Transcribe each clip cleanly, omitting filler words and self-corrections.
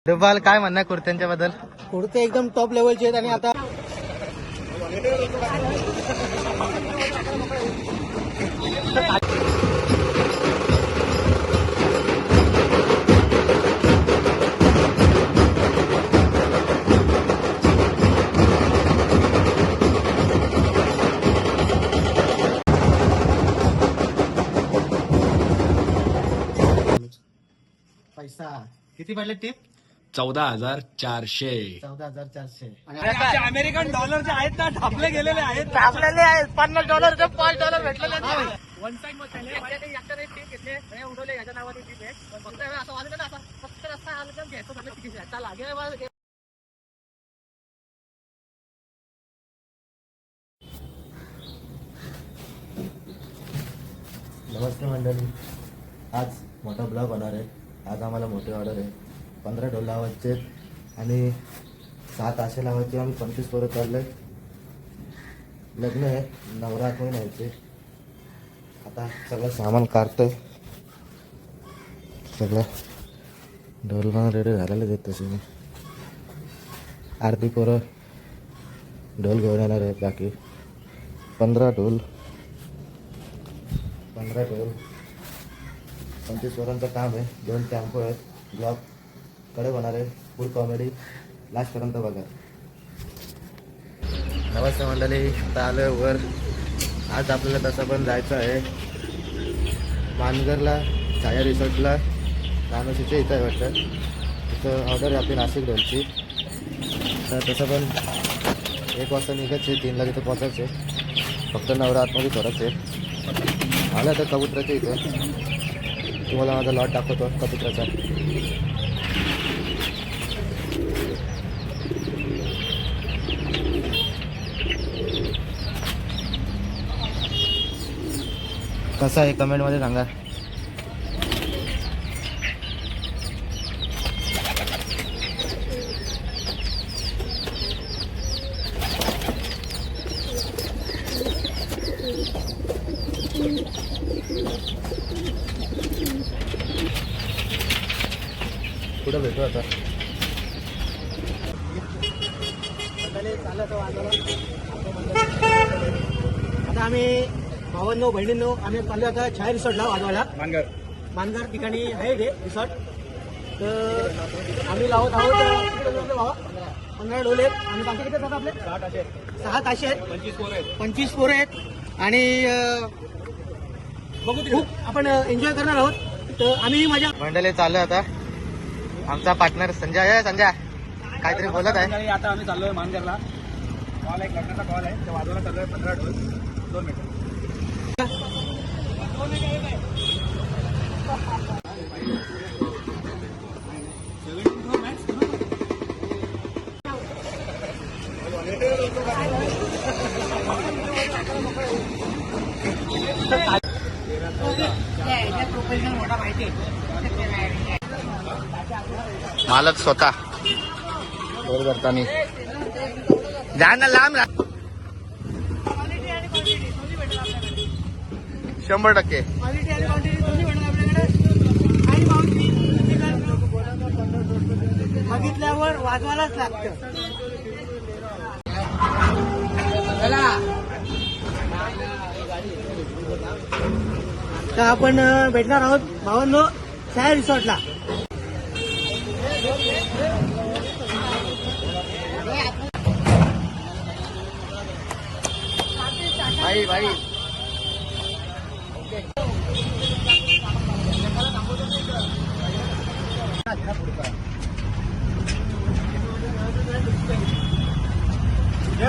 रुबाल काय म्हणणार कुर्त्यांच्या बद्दल? कुर्ते एकदम टॉप लेवलचे आहेत आणि आता पैसा किती पडले टिप? 14,400. 14,400. अमेरिकन डॉलरचे आहेत ना, ढापले गेलेले आहेत. आपल्याला आहेत $50 $5 भेटलेले आहेत. वन साइड मध्ये माझ्याकडे एकटा एक टीप घेतले आणि उडवले याच्या नावाने टीप आहे. फक्त असं वाजलं ना, असं फक्त रस्ता आला तर घ्यायचं म्हटलं किती आता लागेल. नमस्ते मंडळी, आज मोठा ब्लॉग होणार आहे. आज आम्हाला मोठी ऑर्डर आहे. 15 ढोल लावायचे आहेत आणि 7 आशे लावायचे. आम्ही 25 पोरं चाललो आहे. लग्न आहे, नवरा आठवण न्यायचे. आता सगळं सामान काढतोय. सगळं ढोल पण रेडी झालेलं आहेत. तसे मी अर्धी पोरं ढोल घेऊन येणार आहेत. बाकी 15 ढोल 25 पोरांचं काम आहे. 2 टेम्पो आहेत. ब्लॉग कडे होणार आहे. फुल कॉमेडी लास्टपर्यंत बघा. नमस्ते मंडळी, आता आलोय वर. आज आपल्याला तसं पण जायचं आहे मानगरला, छाया रिसॉर्टला. रामेशीच्या इथं आहे वाटतं. तिथं ऑर्डर आहे आपली नाशिक ढोलची. तर तसं पण 1 वाजता निघायचे, 3ला तिथं पोचायचे. फक्त नवरा आतमध्ये थोडंच आहे. आलं तर कबुतराच्या इथं तुम्हाला माझा लॉट दाखवतो कबुतराचा. कसा आहे कमेंटमध्ये सांगा. कुठं भेटू आता? आता आम्ही भावांनो बहिणींनो आम्ही चाललो आता छाया रिसॉर्टला वाजवायला. मानगार ठिकाणी आहे ते रिसॉर्ट. तर आम्ही लावत आहोत भावा 15 ढोल आहेत आणि बाकी किती आहेत आपले 6 ताशे आहेत. 25 पोरं आहेत आणि बघू खूप आपण एन्जॉय करणार आहोत. तर आम्ही माझ्या मंडळी चालू आता. आमचा पार्टनर संजय काहीतरी बोलत आहे. आता आम्ही चाललोय मानगरला. कॉल आहे, लग्नाचा कॉल आहे. त्या वाजवायला चाललोय 15 ढोल. 2 मिनिटं. मोठा माहिती मालक स्वतः ढोल करताना जा ना, लांब राहा. 100% क्वालिटी आणि क्वांटिटी दोन्ही भेटत आपल्याकडे. आणि मावशी बघितल्यावर वाजवायलाच लागतं. तर आपण भेटणार आहोत भावांनो छाया रिसॉर्टला. भाई भाई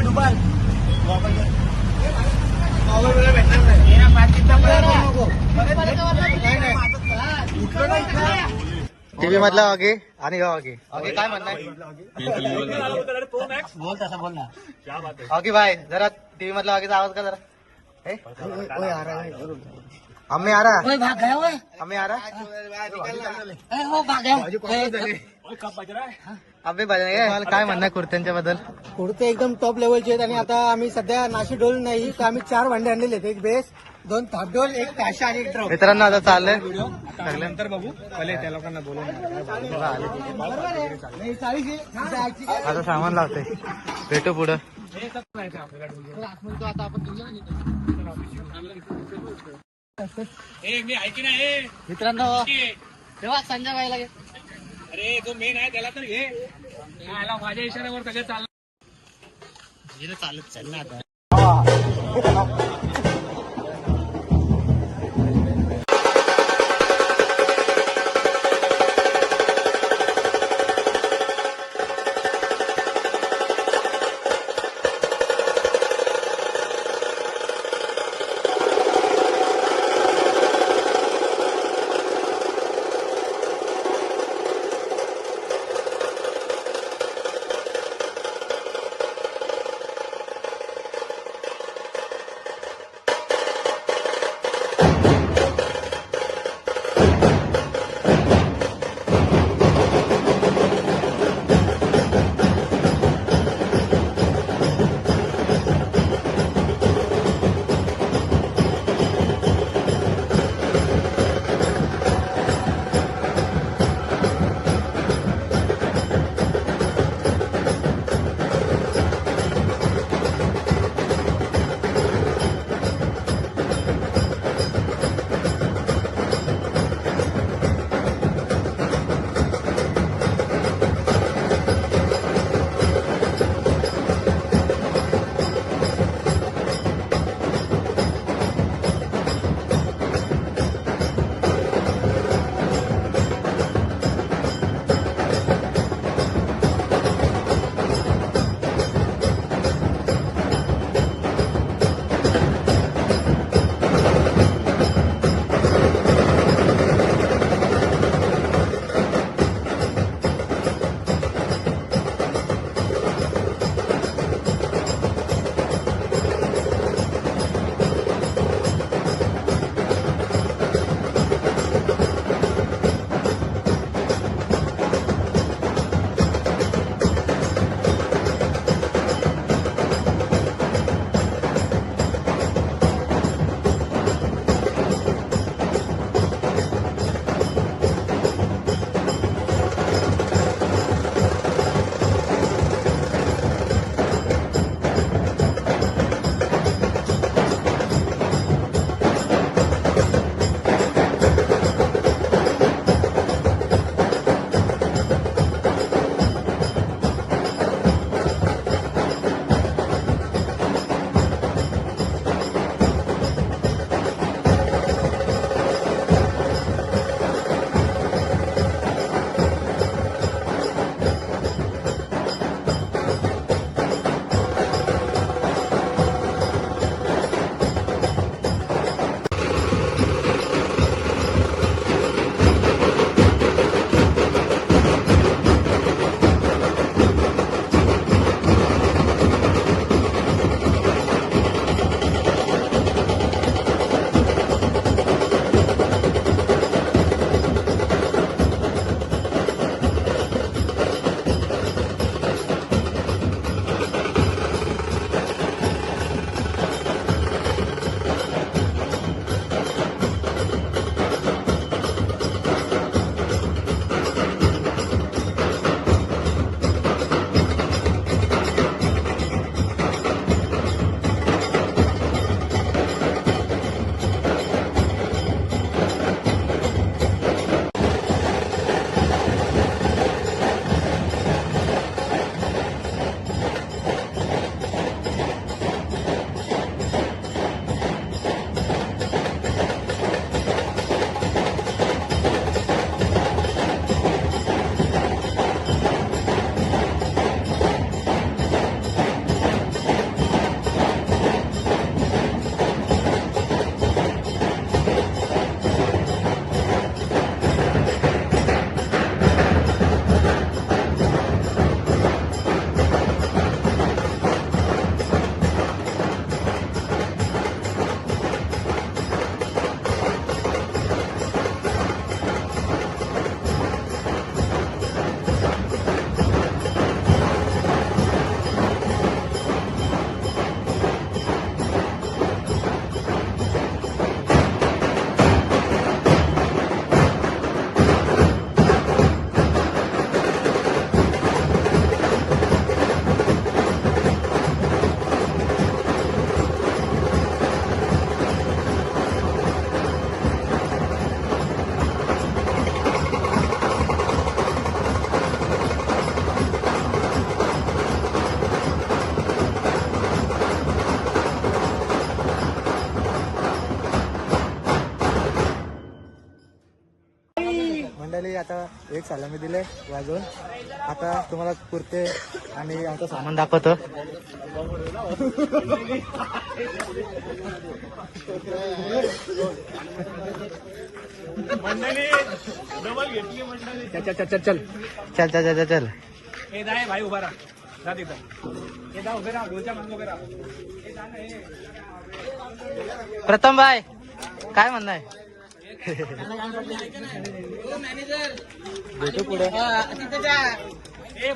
डुबाल टीव्ही मधला आगे आणि आगे काय म्हणणार? बोल तसा बोल ना. आगे भाई जरा टीव्ही मधला आगेचा आवाज का जरा. आम्ही आ रहा भाग गया होय. आम्ही आ रहा हो भाग गया. अभि बजाने काय म्हणणार कुर्त्यांच्या बद्दल? कुर्ते एकदम टॉप लेवलचे आहेत आणि आता आम्ही सध्या नाशिक ढोल नाही तर आम्ही 4 भांडे आणलेले आहेत. एक बेस, 2 थापडोल, 1 ताशा आणि 1 ड्रम. मित्रांनो आता चाललंय नंतर बघू पहिले त्या लोकांना बोलून नाही, 40 आहे. तुझं ऐकते काय? आता सामान लावते भेटू पुढं. मी ऐकी ना हे मित्रांनो तेव्हा संजय बाईला घे. अरे जो मेन आहे त्याला तर घे माझ्या इशाऱ्यावर सगळं चाललं. चालत चाल ना आता. मंडळी आता एक सलामी दिले वाजवून. आता तुम्हाला कुर्ते आणि आमचं सामान दाखवतो. मंडळी डबल घेतली मंडळी. चल चल चल चल चल. हे जाय भाई उभा राहा. जा तिथं. हे जा उभे राहा. ढोलच्या मागे उभे राहा. हे जा ना, हे. प्रथम बाय काय म्हणणं आहे? भेटू पुढे. हे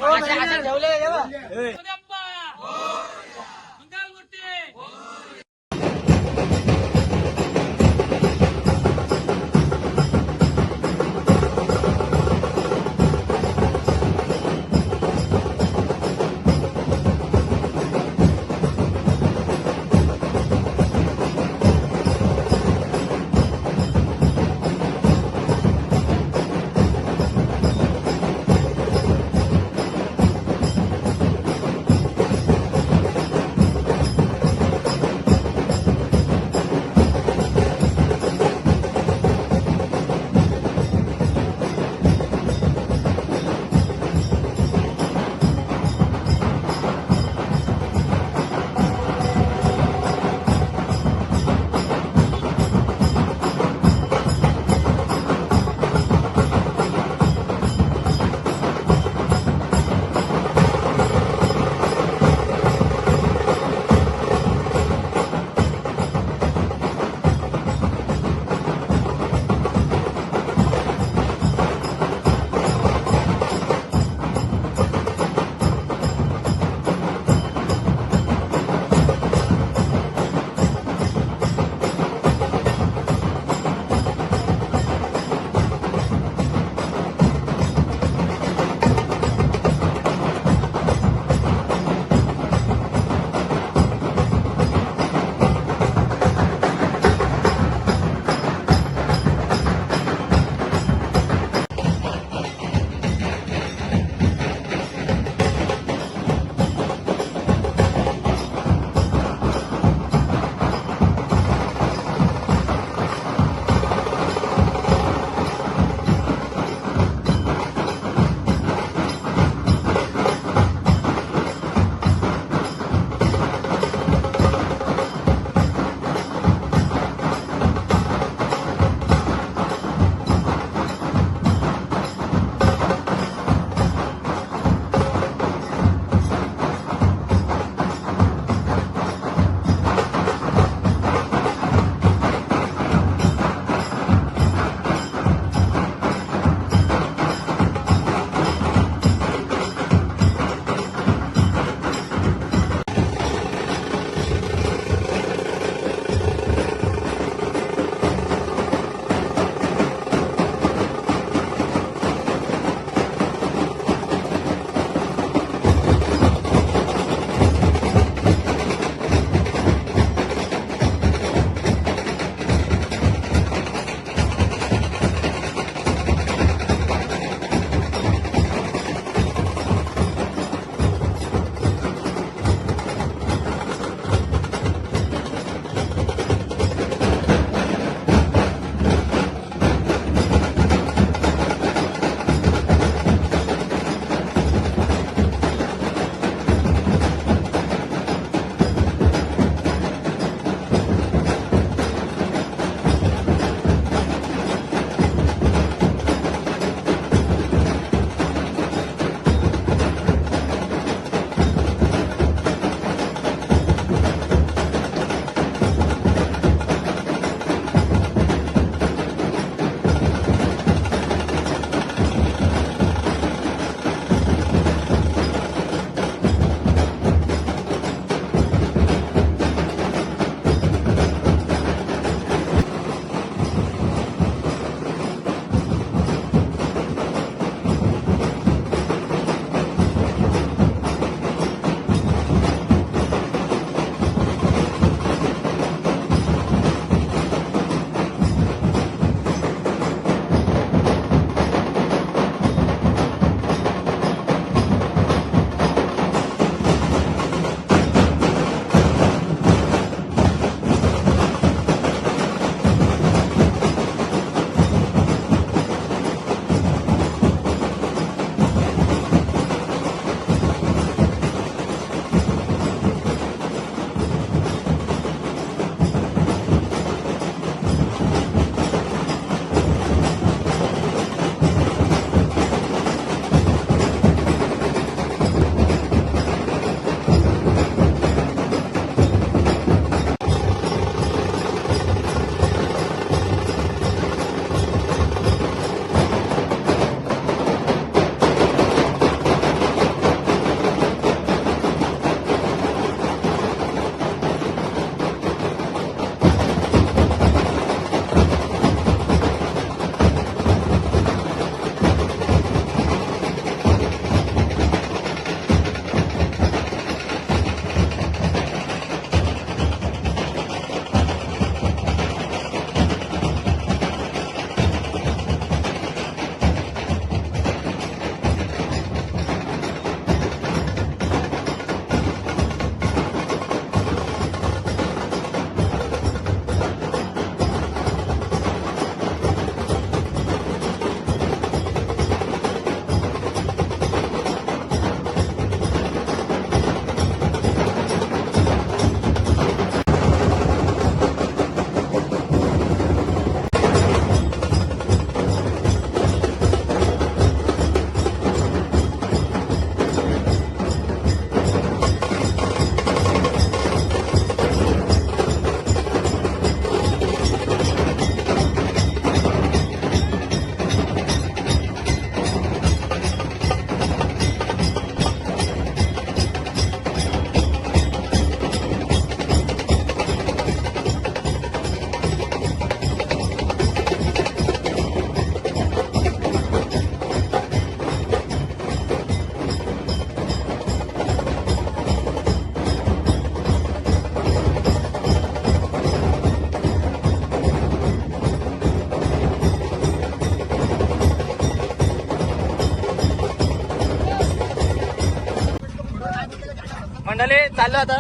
चाललो आता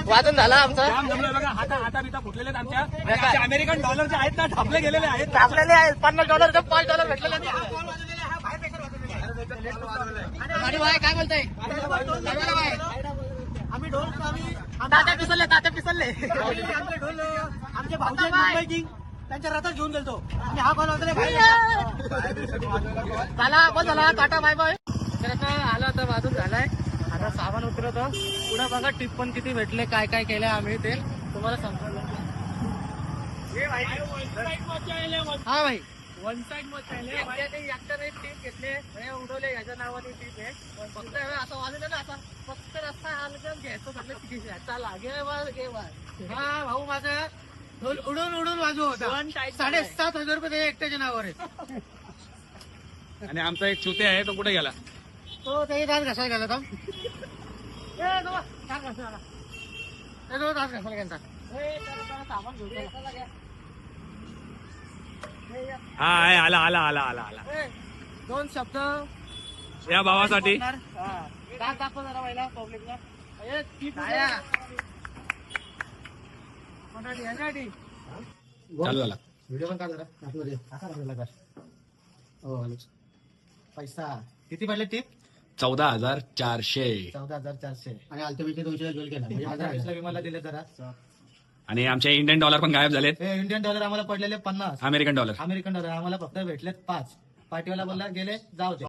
वाजून झाला आमचं जाम जमलं बघा. हाता बिता फुटलेले आहेत आमच्या. आणि आमचे अमेरिकन डॉलरचे आहेत ना, ढापले गेलेले आहेत. आपल्याला आहे $50 $5 भेटलेले नाही. गाडी बाय काय बोलताय आम्ही ढोल तात्या पिसलले आमचे ढोल आमचे भाऊजी मुंबई किंग त्यांच्या रथात घेऊन गेलतो आणि हा कॉल होता चला बस झाला टाटा बाय बाय. तर आता आलं आता वाजून झालाय. आता सामान उतरवतो. पुढे बघा टिप पण किती भेटले काय काय केलंय आम्ही ते तुम्हाला सांगतो. हा भाई वन साइड एकट्याने टीप घेतले हे उडवले याच्या नावाने टीप आहे. फक्त असं वाजवलं ना आता फक्त रस्ता आलं घ्यायचं म्हटलं चला घे हा भाऊ माझा ढोल उडून उडून वाजव होता. 7,500 रुपये एकट्याच्या नावावर आहे. आणि आमचा एक चुते आहे, तो कुठे गेला? तो ते दात घासायला गेला दात घासायला गेला. सामान घेऊन हा आहे, आला आला आला आला आला. 2 शब्द या भावासाठी. दात दाखव जरा पहिला पब्लिकला. चालू झाला. व्हिडिओ पण काढ जरा आतमध्ये. असा राहिलेला का? हो हॅलो. पैसा किती पडले टिप? 14,400. 14,400 आणि अल्टिमेटली 200 जोल केला म्हणजे 15,20 विमाला दिले जरा. आणि आमचे इंडियन डॉलर पण गायब झालेत. हे इंडियन डॉलर आम्हाला पडलेले 50. American dollar. अमेरिकन डॉलर आम्हाला फक्त भेटलेत 5. पार्टीवाला बोलला गेले जाऊ दे.